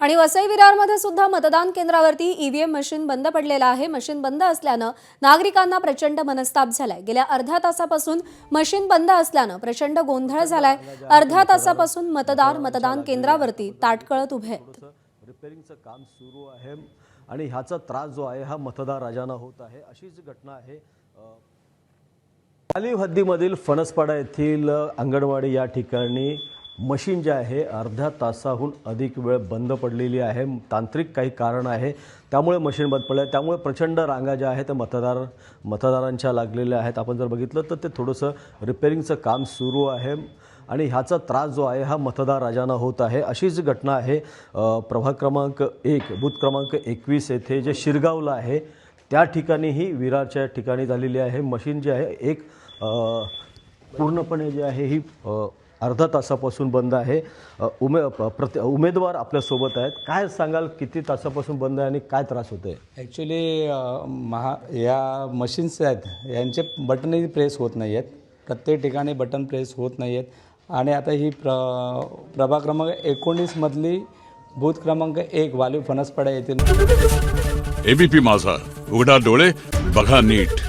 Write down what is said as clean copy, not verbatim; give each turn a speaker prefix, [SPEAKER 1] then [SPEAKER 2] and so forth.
[SPEAKER 1] आणि वसई विरारमध्ये सुद्धा मतदान केंद्रावरती ईव्हीएम मशीन बंद पडलेलं आहे। मशीन बंद असल्यानं नागरिकांना प्रचंड मनस्ताप झालाय। गेल्या अर्ध्या तासापासून मशीन बंद असल्यानं प्रचंड गोंधळ झालाय। अर्ध्या तासापासून मतदार मतदान केंद्रावरती ताटकळत उभे आहेत।
[SPEAKER 2] रिपेअरिंगचं काम सुरू आहे आणि ह्याचा त्रास जो आहे हा मतदार राजांना होत आहे। अशीच घटना आहे पालीव हद्दीमधील फणसपाडा येथील अंगणवाडी या ठिकाणी मशीन जे आहे अर्ध्या तासाहून अधिक वेळ बंद पडलेली आहे। तांत्रिक काही कारण आहे त्यामुळे मशीन बंद पडले। त्यामुळे प्रचंड रांगा ज्या आहेत त्या मतदारांच्या लागलेल्या आहेत। आपण जर बघितलं तर ते थोडंसं रिपेअरिंगचं काम सुरू आहे आणि ह्याचा त्रास जो आहे हा मतदार राजांना होत आहे। अशीच घटना आहे प्रभाग क्रमांक 1 बूथ क्रमांक 21 येथे जे शिरगावला आहे त्या ठिकाणीही विरारच्या ठिकाणी झालेली आहे। मशीन जी आहे एक पूर्णपणे जे आहे ही अर्धा तासापासून बंद आहे। उमेदवार आपल्या सोबत आहेत। काय सांगाल किती तासापासून बंद आहे आणि काय त्रास होतोय?
[SPEAKER 3] ॲक्च्युली या मशीन्स आहेत यांचे बटनही प्रेस होत नाही आहेत। प्रत्येक ठिकाणी बटन प्रेस होत नाही आहेत आणि आता ही प्रभाग क्रमांक 19 मधली बूथ क्रमांक 1 वालीव फणसपाडा येथील
[SPEAKER 4] एबीपी माझा, उघडा डोळे बघा नीट।